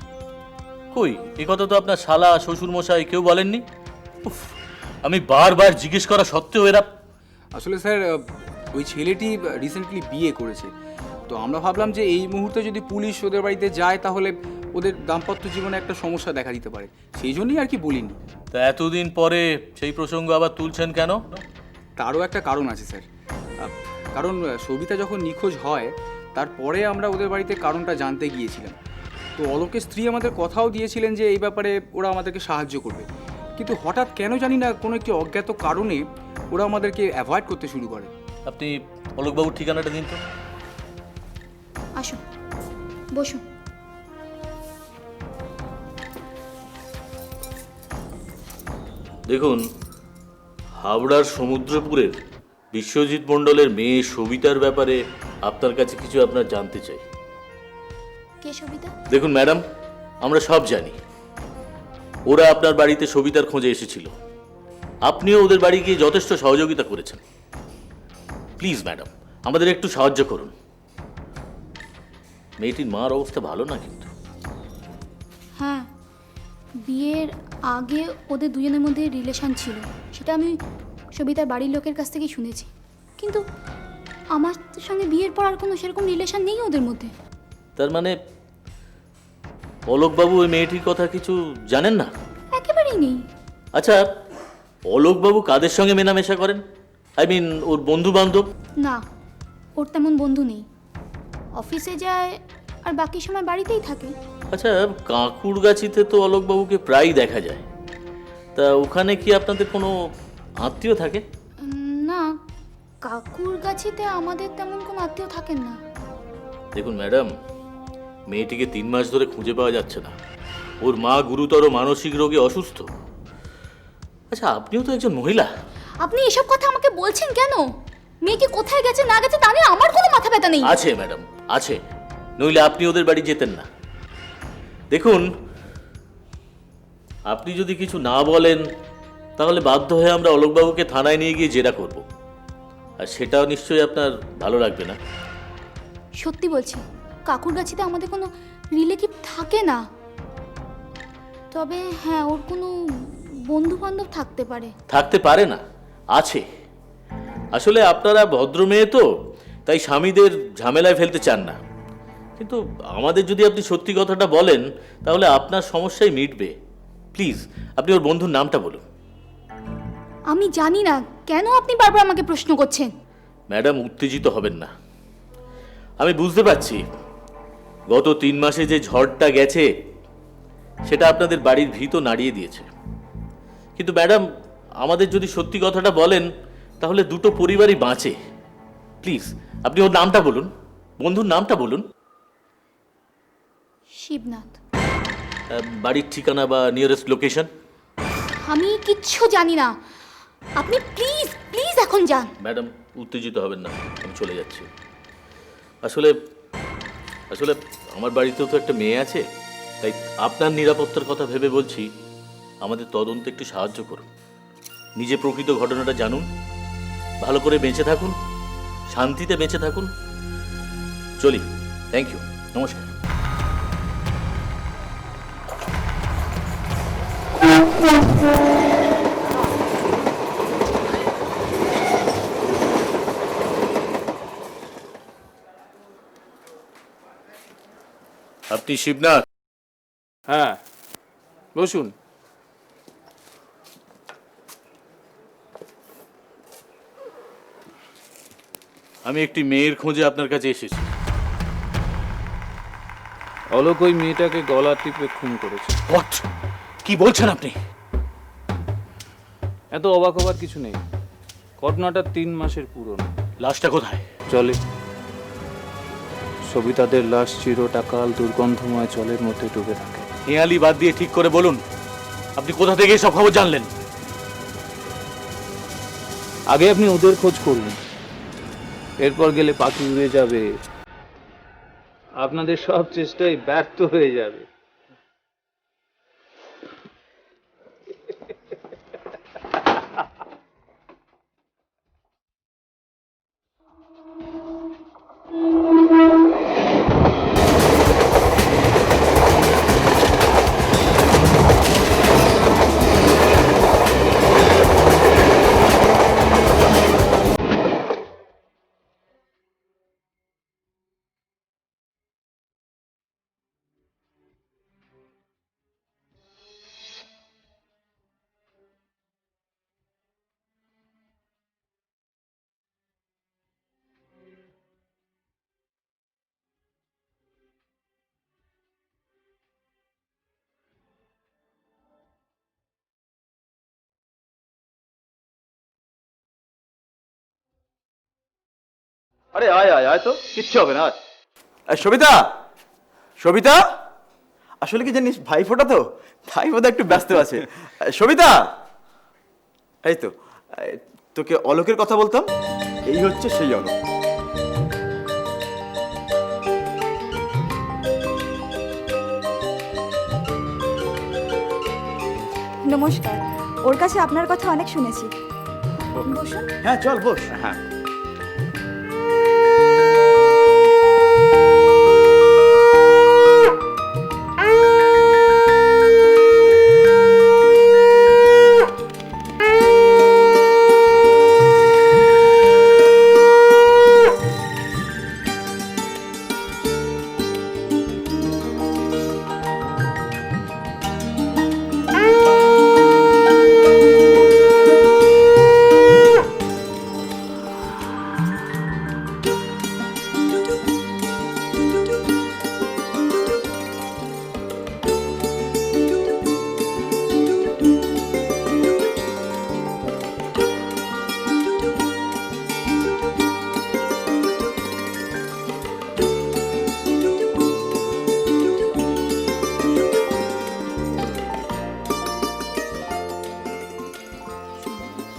কই, এ কথা তো আপনার শালা শ্বশুরমশাই কেউ বলেননি। উফ, আমি বারবার জিজ্ঞেস করা সত্ত্বেও এরা... আসলে স্যার, ওই ছেলেটি রিসেন্টলি বিয়ে করেছে, তো আমরা ভাবলাম যে এই মুহূর্তে যদি পুলিশ ওদের বাড়িতে যায় তাহলে ওদের দাম্পত্য জীবনে একটা সমস্যা দেখা দিতে পারে, সেই জন্যই আর কি বলিনি। তা এতদিন পরে সেই প্রসঙ্গ আবার তুলছেন কেন? তারও একটা কারণ আছে স্যার। কারণ সবিতা যখন নিখোঁজ হয় তারপরে আমরা ওদের বাড়িতে কারণটা জানতে গিয়েছিলাম। তো অলোকের স্ত্রী আমাদের কথাও দিয়েছিলেন যে এই ব্যাপারে ওরা আমাদেরকে সাহায্য করবে, কিন্তু হঠাৎ কেন জানি না কোনো একটি অজ্ঞাত কারণে ওরা আমাদেরকে অ্যাভয়েড করতে শুরু করে। আপনি অলোকবাবুর ঠিকানাটা দিন তো। আসুন, বসুন। দেখুন, হাওড়ার সমুদ্রপুরের বিশ্বজিৎ মণ্ডলের মেয়ে সবিতার ব্যাপারে আপনার কাছে কিছু আপনার জানতে চাই। কে সবিতা? দেখুন ম্যাডাম, আমরা সব জানি ওরা আপনার বাড়িতে সবিতার খোঁজে এসেছিল। আপনিও ওদের বাড়ি গিয়ে যথেষ্ট সহযোগিতা করেছেন। প্লিজ ম্যাডাম, আমাদের একটু সাহায্য করুন। মেয়েটির মার অবস্থা ভালো না কিন্তু। হ্যাঁ, বিয়ের আগে ওদের দুজনের মধ্যে রিলেশন ছিল, সেটা আমি সবিতার বাড়ির লোকের কাছ থেকেই শুনেছি। কিন্তু আমার সঙ্গে বিয়ের পর আর কোনো সেরকম রিলেশন নেই ওদের মধ্যে। তার মানে অলোকবাবু ওই মেয়েটির কথা কিছু জানেন না? একেবারেই নেই। আচ্ছা, অলোকবাবু কাদের সঙ্গে মেলামেশা করেন? আই মিন ওর বন্ধু বান্ধব? না, ওর তেমন বন্ধু নেই। অফিসে যায় আর বাকি সময় বাড়িতেই থাকে। আচ্ছা, কাঁকুড়গাছিতে তো অলোকবাবুকে প্রায়ই দেখা যায়। তা ওখানে কি আপনাদের কোনো আত্মীয় থাকে? না, কাকুরগাছিতে আমাদের তেমন কোনো আত্মীয় থাকেন না। দেখুন ম্যাডাম, মেয়েটিকে 3 মাস ধরে খুঁজে পাওয়া যাচ্ছে না। ওর মা গুরুতর মানসিক রোগে অসুস্থ। আচ্ছা, আপনিও তো একজন মহিলা। আপনি এসব কথা আমাকে বলছেন কেন? মেয়েকে কোথায় গেছে না গেছে তা নিয়ে আমার কোনো মাথা ব্যথা নেই। আছে ম্যাডাম, আছে, নইলে আপনি ওদের বাড়ি যেতেন না। দেখুন, আপনি যদি কিছু না বলেন তাহলে বাধ্য হয়ে আমরা অলোকবাবুকে থানায় নিয়ে গিয়ে জেরা করব, আর সেটাও নিশ্চয়ই আপনার ভালো লাগবে না। সত্যি বলছি, কাকুরগাছিতে আমাদের কোনো রিলেটিভ থাকে না। তবে হ্যাঁ, ওর কোনো বন্ধু বান্ধব থাকতে পারে। থাকতে পারে না, আছে। আসলে আপনারা ভদ্র মেয়ে তো, তাই স্বামীদের ঝামেলায় ফেলতে চান না। কিন্তু আমাদের যদি আপনি সত্যি কথাটা বলেন তাহলে আপনার সমস্যাই মিটবে। প্লিজ, আপনি ওর বন্ধুর নামটা বলুন। আমি জানি না, কেন আপনি বারবার আমাকে প্রশ্ন করছেন? ম্যাডাম, উত্তেজিত হবেন না। আমি বুঝতে পারছি গত 3 মাসে যে ঝড়টা গেছে সেটা আপনাদের বাড়ির ভিত নাড়িয়ে দিয়েছে। কিন্তু ম্যাডাম, আমাদের যদি সত্যি কথাটা বলেন তাহলে দুটো পরিবারই বাঁচে। প্লিজ, আপনি ওর নামটা বলুন। বন্ধুর নামটা বলুন। শিবনাথ। বাড়ির ঠিকানা বা নিয়ারেস্ট লোকেশন? আমি কিচ্ছু জানি না, আপনি প্লিজ প্লিজ এখন যান। ম্যাডাম, উত্তেজিত হবেন না, আমি চলে যাচ্ছি। আসলে আসলে আমার বাড়িতেও তো একটা মেয়ে আছে, তাই আপনার নিরাপত্তার কথা ভেবে বলছি, আমাদের তদন্তে একটু সাহায্য করুন। নিজে প্রকৃত ঘটনাটা জানুন, ভালো করে বেঁচে থাকুন, শান্তিতে বেঁচে থাকুন। চলি, থ্যাংক ইউ, নমস্কার। আপনি শিবনাথ? হ্যাঁ, বসুন। আমি একটি মেয়ের খোঁজে আপনার কাছে এসেছি। অলোক ওই মেয়েটাকে গলা টিপে খুন করেছে। হোয়াট? কি বলছেন আপনি? এত অবাক হবার কিছু নেই, ঘটনাটা 3 মাসের পুরনো। লাশটা কোথায়? চলে সবিতাদের লাশ চিরটাকাল দুর্গন্ধময় জলের মধ্যে ডুবে থাকে। হেয়ালি বাদ দিয়ে ঠিক করে বলুন, আপনি কোথা থেকে সব খবর জানলেন? আগে আপনি ওদের খোঁজ করুন, এরপর গেলে পাখি উড়ে যাবে, আপনাদের সব চেষ্টাই ব্যর্থ হয়ে যাবে। আরে আয় আয় আয়, তো কিচ্ছু হবে না। সবিতা, সবিতা, আসলে কি জানিস ভাইফোঁটা তো, ভাইফোঁটা একটু ব্যস্ত আছে। সবিতা, এই তো তোকে অলোকের কথা বলতাম, এই হচ্ছে সেই অলোক। নমস্কার। ওর কাছে আপনার কথা অনেক শুনেছি। বসুন। হ্যাঁ চল বস। হ্যাঁ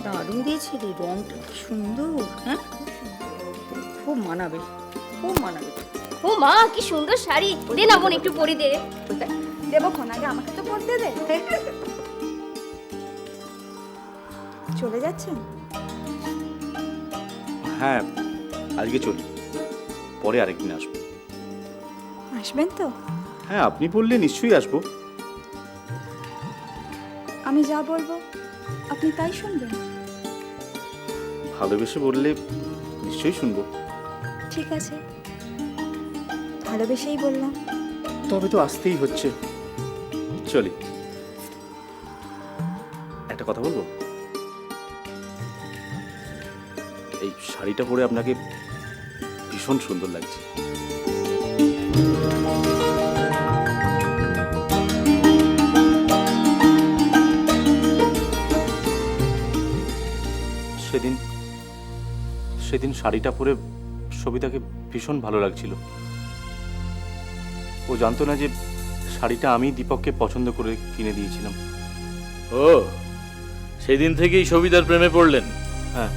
দারুণ দিয়েছে রে, রংটা কি সুন্দর। হ্যাঁ, খুব মানাবে, খুব মানাবে। ও মা, কি সুন্দর শাড়ি! দে না বোন, একটু পরি দে। দেবক্ষণ, আগে আমাকে তো পড়তে দে। চলে যাচ্ছেন? হ্যাঁ, আজকে চলি, পরে আরেকদিন আসবো। আসবেন তো? হ্যাঁ, আপনি বললে নিশ্চয়ই আসবো। আমি যা বলবো আপনি তাই শুনবেন? ভালোবেসে বললে নিশ্চয়ই শুনবো। ঠিক আছে, ভালোবেসেই বললাম। তবে তো আসতেই হচ্ছে। চলি। একটা কথা বলবো? এই শাড়িটা পরে আপনাকে ভীষণ সুন্দর লাগছে। সেদিন শাড়িটা পরে সবিতাকে ভীষণ ভালো লাগছিল। ও জানতো না যে শাড়িটা আমি দীপককে পছন্দ করে কিনে দিয়েছিলাম। ও, সেদিন থেকেই সবিতার প্রেমে পড়লেন? হ্যাঁ,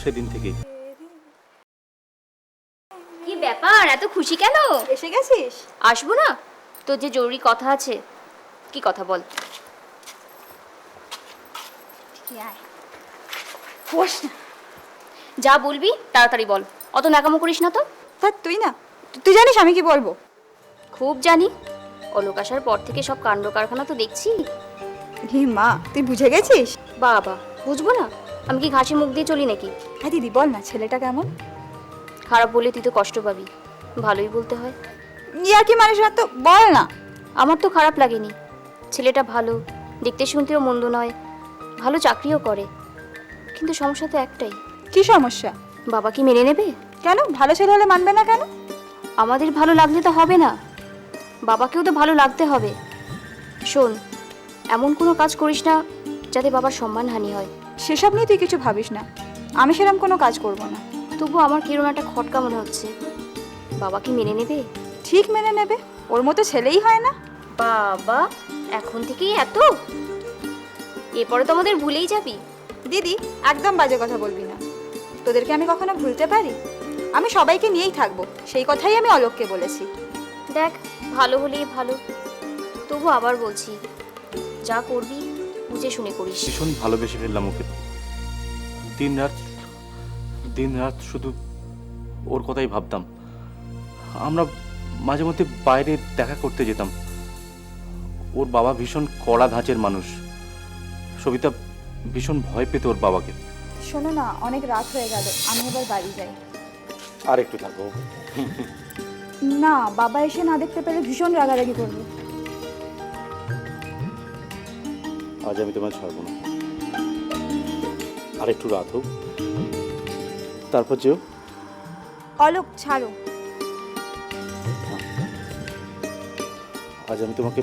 সেদিন থেকেই। কি ব্যাপার, এত খুশি কেন? এসে গেছিস? আসবো না? তোর যে জরুরি কথা আছে। কি কথা বল? বস না। যা বলবি তাড়াতাড়ি বল, অত নাকামো করিস না তো। তা তুই না, তুই জানিস আমি কি বলবো? খুব জানি, অলোক আসার পর থেকে সব কাণ্ড কারখানা তো দেখছি। হে মা, তুই বুঝে গেছিস? বাবা, বুঝবো না? আমি কি ঘাসে মুখ দিয়ে চলি নাকি? হ্যাঁ দিদি, বল না ছেলেটা কেমন? খারাপ বলে তুই তো কষ্ট পাবি, ভালোই বলতে হয়। ইয়ার কি মানুষ না তো, বল না। আমার তো খারাপ লাগেনি, ছেলেটা ভালো, দেখতে শুনতেও মন্দ নয়, ভালো চাকরিও করে। কিন্তু সমস্যা তো একটাই। কি সমস্যা? বাবা কি মেনে নেবে? কেন, ভালো ছেলে হলে মানবে না কেন? আমাদের ভালো লাগলে তো হবে না, বাবাকেও তো ভালো লাগতে হবে। শোন, এমন কোনো কাজ করিস না যাতে বাবার সম্মানহানি হয়। সেসব নিয়ে তুই কিছু ভাবিস না, আমি সেরকম কোনো কাজ করব না। তবু আমার কিরম একটা খটকা মনে হচ্ছে। বাবা কি মেনে নেবে? ঠিক মেনে নেবে, ওর মতো ছেলেই হয় না। বাবা, এখন থেকেই এত? এরপরে তো আমাদের ভুলেই যাবি। দিদি, একদম বাজে কথা বলবি না। তোদেরকে আমি কখনো ভুলতে পারি? আমি সবাইকে নিয়েই থাকবো, সেই কথাই আমি অলোককে বলেছি। দেখ, ভালো হলেই ভালো। তবু আবার বলছি, যা করবি বুঝে শুনে করিস। ভীষণ ভালোবেসে ফেললাম ওকে। দিন রাত শুধু ওর কথাই ভাবতাম। আমরা মাঝে মধ্যে বাইরে দেখা করতে যেতাম। ওর বাবা ভীষণ কড়া ধাঁচের মানুষ। সবিতা ভীষণ ভয় পেত ওর বাবাকে। শোনো না, অনেক রাত হয়ে গেল, আমি এবার বাড়ি যাই। আর একটু থাকবো। না, বাবা এসে না দেখতে পেলে ভীষণ রাগারাগি করবে। আজ আমি তোমায় ছাড়বো না, আর একটু রাত হোক, তারপর যেও। অলোক, ছাড়ো। আজ আমি তোমাকে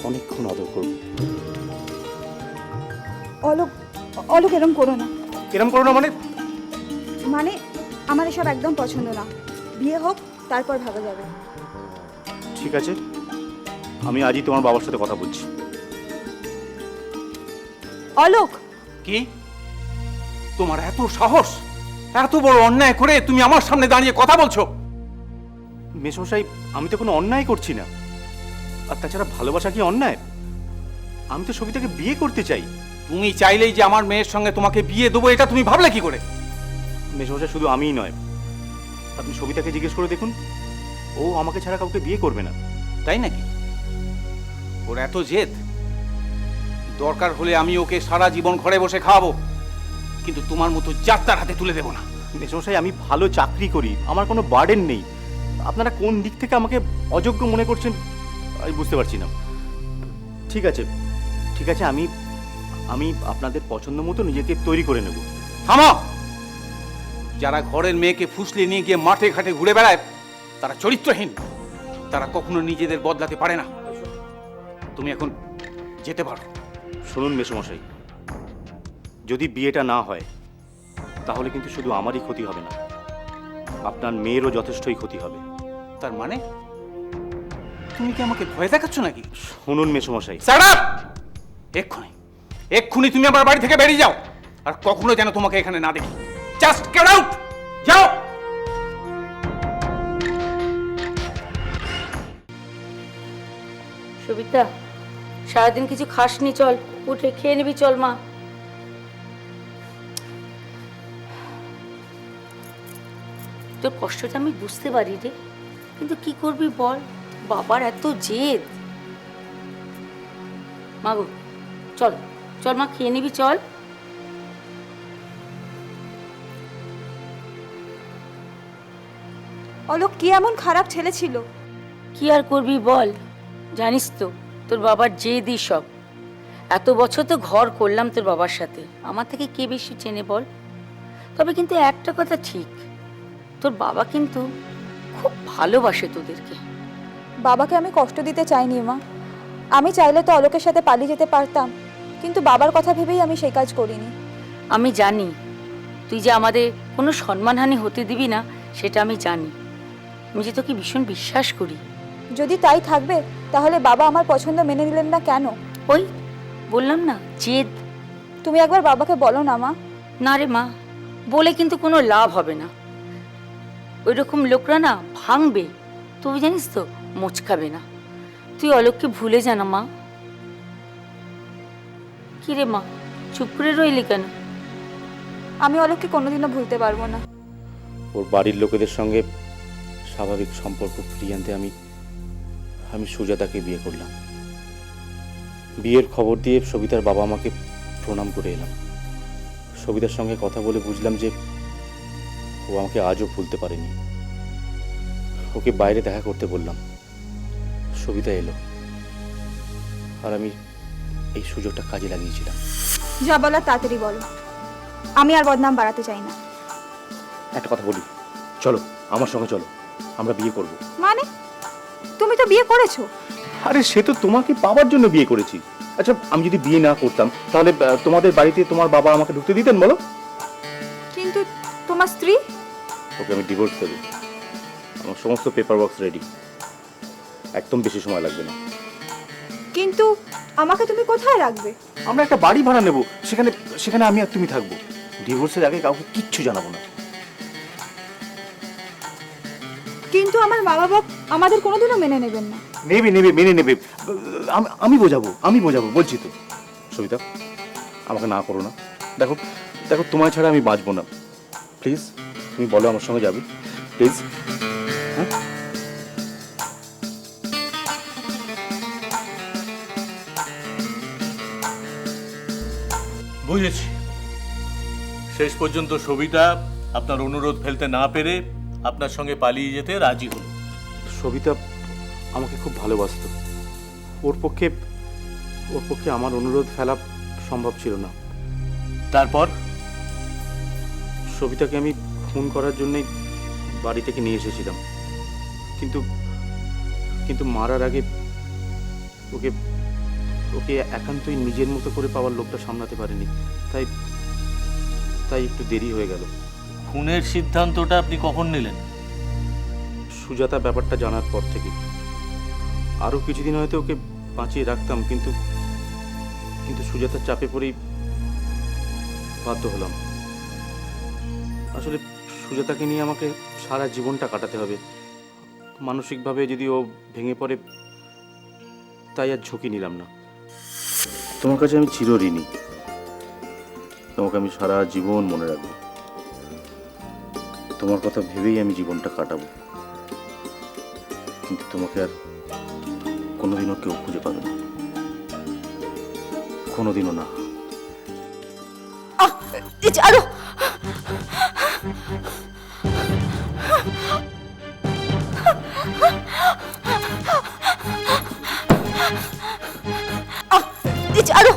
অনেকক্ষণ আদর করব। অলোক, অলোক এরম করো না। এরম করো না মানে? মানে আমার এসব একদম পছন্দ না। বিয়ে হোক, তারপর ভাবা যাবে। ঠিক আছে, আমি আজই তোমার বাবার সাথে কথা বলছি। অলোক! কি তোমার এত সাহস, এত বড় অন্যায় করে তুমি আমার সামনে দাঁড়িয়ে কথা বলছো? মেসমশাই, আমি তো কোনো অন্যায় করছি না। আর তাছাড়া ভালোবাসা কি অন্যায়? আমি তো সবিতাকে বিয়ে করতে চাই। তুমি চাইলেই যে আমার মেয়ের সঙ্গে তোমাকে বিয়ে দেবো, এটা তুমি ভাবলে কি করে? মেসমশাই, শুধু আমিই নয়, আপনি সবিতাকে জিজ্ঞেস করে দেখুন, ও আমাকে ছাড়া কাউকে বিয়ে করবে না। তাই নাকি? ওর এত জেদ? দরকার হলে আমি ওকে সারা জীবন ঘরে বসে খাওয়াবো, কিন্তু তোমার মতো যাত্রার হাতে তুলে দেবো না। মেসমশাই, আমি ভালো চাকরি করি, আমার কোনো বার্ডেন নেই। আপনারা কোন দিক থেকে আমাকে অযোগ্য মনে করছেন আমি বুঝতে পারছি না। ঠিক আছে, ঠিক আছে, আমি আপনাদের পছন্দ মতো নিজেকে তৈরি করে নেব। থামো! যারা ঘরের মেয়েকে ফুসলে নিয়ে গিয়ে মাঠে ঘাটে ঘুরে বেড়ায় তারা চরিত্রহীন, তারা কখনো নিজেদের বদলাতে পারে না। তুমি এখন যেতে পারো। শুনুন মেসমশাই, যদি বিয়েটা না হয় তাহলে কিন্তু শুধু আমারই ক্ষতি হবে না, আপনার মেয়েরও যথেষ্টই ক্ষতি হবে। তার মানে তুমি কি আমাকে ভয় দেখাচ্ছ নাকি? শুনুন মেসমশাই। Shut up! এক্ষুনি তুমি আমার বাড়ি থেকে বেরিয়ে যাও, আর কখনো যেন তোমাকে এখানে না দেখি। Just get out! যাও! সবিতা, সারাদিন কিছু খাসনি, চল উঠে খেয়ে নিবি, চল মা। তোর কষ্টটা আমি বুঝতে পারি রে, কিন্তু কি করবি বল, বাবার এত জেদ। মা গো, চল চল মা, খেয়ে নিবি, চল। অলোক কি এমন খারাপ ছেলে ছিল? কি আর করবি বল, জানিস তো তোর বাবার জেদই সব। এত বছর তো ঘর করলাম তোর বাবার সাথে, আমার থেকে কে বেশি চেনে বল? তবে কিন্তু একটা কথা ঠিক, তোর বাবা কিন্তু খুব ভালোবাসে তোদেরকে। বাবাকে আমি কষ্ট দিতে চাইনি মা, আমি চাইলে তো অলোকের সাথে পালিয়ে যেতে পারতাম, কিন্তু বাবার কথা ভেবেই আমি সেই কাজ করিনি। আমি জানি তুই তুই যে আমাদের কোনো সম্মানহানি হতে দিবি না সেটা আমি জানি। আমি যে তোকে ভীষণ বিশ্বাস করি। যদি তাই থাকবে তাহলে বাবা আমার পছন্দ মেনে নিলেন না কেন? ওই বললাম না, জেদ। তুমি একবার বাবাকে বলো না মা। না রে মা, বলে কিন্তু কোনো লাভ হবে না। ওই রকম লোকরা না ভাঙবে, তুই জানিস তো, মোচকাবে না। তুই অলোককে ভুলে যা না মা। কি রে মা, চুপ করে রইলি কেন? আমি অলোককে কোনোদিনও ভুলতে পারবো না। ওর বাড়ির লোকেদের সঙ্গে স্বাভাবিক সম্পর্ক ফিরিয়ে আনতে আমি সুজাতাকে বিয়ে করলাম। বিয়ের খবর দিয়ে সবিতার বাবা আমাকে প্রণাম করে এলাম। সবিতার সঙ্গে কথা বলে বুঝলাম যে ও আমাকে আজও ভুলতে পারেনি। ওকে বাইরে দেখা করতে বললাম, সবিতা এলো, আর আমি এই সুযোগটা কাজে লাগিয়েছিলাম। যা বলার তাড়াতাড়ি বলো, আমি আর বদনাম বাড়াতে চাই না। একটা কথা বলি, চলো আমার সঙ্গে চলো, আমরা বিয়ে করব। মানে তুমি তো বিয়ে করেছো। আরে সে তো তোমাকে পাওয়ার জন্য বিয়ে করেছি। আচ্ছা, আমি যদি বিয়ে না করতাম তাহলে তোমাদের বাড়িতে তোমার বাবা আমাকে ঢুকতে দিতেন বলো? কিন্তু তোমার স্ত্রী? ওকে আমি ডিভোর্স দেবো। আমার সমস্ত পেপার ওয়ার্কস রেডি, একদম বেশি সময় লাগবে না। কিন্তু আমাকে তুমি কোথায় রাখবে? আমরা একটা বাড়ি ভাড়া নেব, সেখানে সেখানে আমি আর তুমি থাকবো। ডিভোর্সের আগে কাউকে কিচ্ছু জানাবো না। কিন্তু আমার মা বাবা আমাদের কোনোদিনও মেনে নেবেন না। নেবে নেবে, মেনে নেবে। আমি বোঝাবো বলছি তো। সবিতা, আমাকে না করো না। দেখো দেখো, তোমায় ছাড়া আমি বাঁচবো না। প্লিজ তুমি বলো আমার সঙ্গে যাবে, প্লিজ। হ্যাঁ, বুঝেছি। শেষ পর্যন্ত সবিতা আপনার অনুরোধ ফেলতে না পেরে আপনার সঙ্গে পালিয়ে যেতে রাজি হল। সবিতা আমাকে খুব ভালোবাসতো। ওর পক্ষে আমার অনুরোধ ফেলা সম্ভব ছিল না। তারপর সবিতাকে আমি খুন করার জন্যই বাড়ি থেকে নিয়ে এসেছিলাম, কিন্তু মারার আগে ওকে একান্তই নিজের মতো করে পাওয়ার লোকটা সামলাতে পারেনি, তাই একটু দেরি হয়ে গেল। খুনের সিদ্ধান্তটা আপনি কখন নিলেন? সুজাতা ব্যাপারটা জানার পর থেকে। আরো কিছুদিন হয়তো ওকে বাঁচিয়ে রাখতাম, কিন্তু সুজাতার চাপে পড়েই বাধ্য হলাম। আসলে সুজাতাকে নিয়ে আমাকে সারা জীবনটা কাটাতে হবে। মানসিকভাবে যদি ও ভেঙে পড়ে, তাই আর ঝুঁকি নিলাম না। তোমার কাছে আমি চিরঋণী। তোমাকে আমি সারা জীবন মনে রাখবো। তোমার কথা ভেবেই আমি জীবনটা কাটাবো। কিন্তু তোমাকে আর কোনোদিনও কেউ খুঁজে পাবে না, কোনোদিনও না। আরো আরো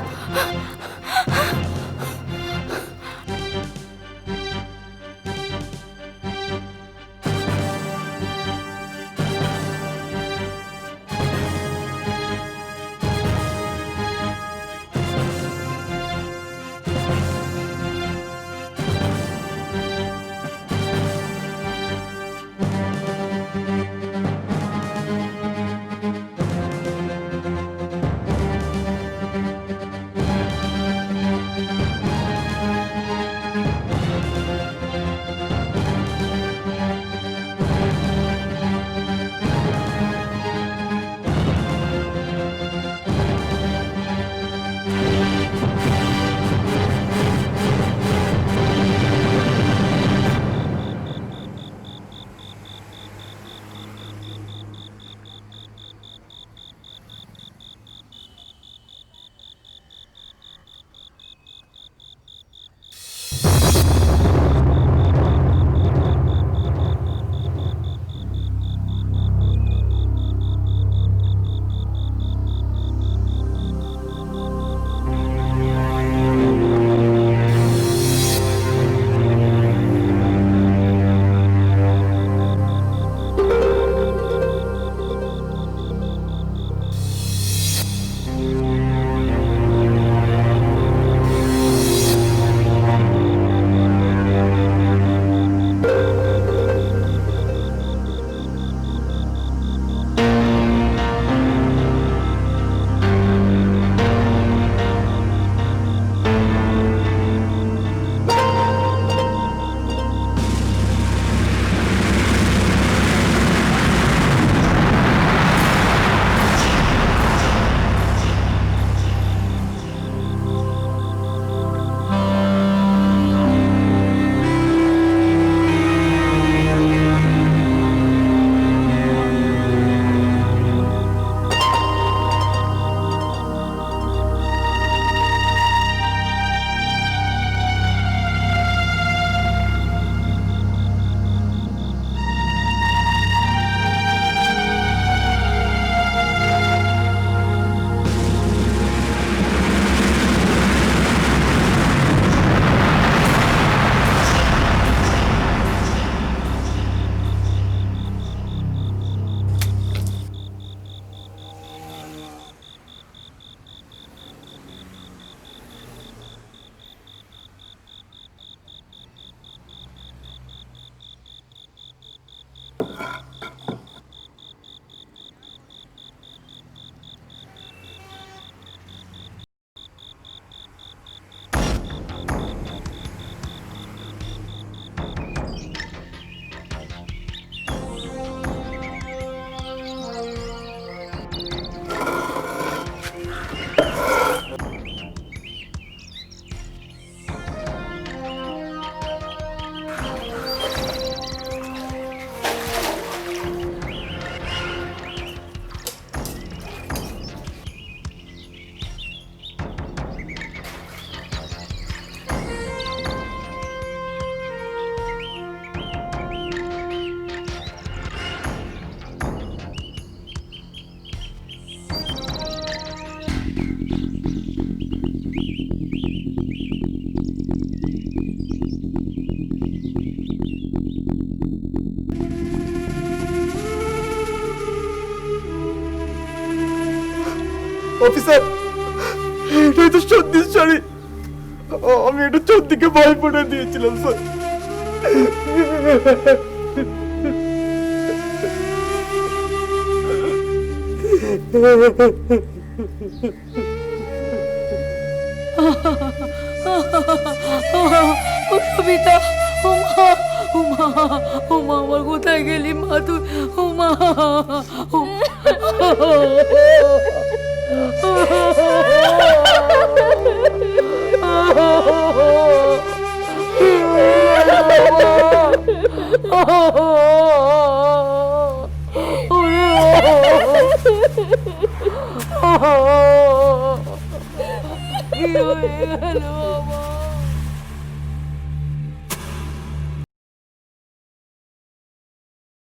অফিসার, এটাই তো সত্যি সরি। আমি এটা চোদ্দিকে ভয় পড়ে দিয়েছিলাম স্যার। সবিতা, ওমা ওমা ওমা, আমার কোথায় গেলি মা তুই? ওমা কি হয়ে গেল?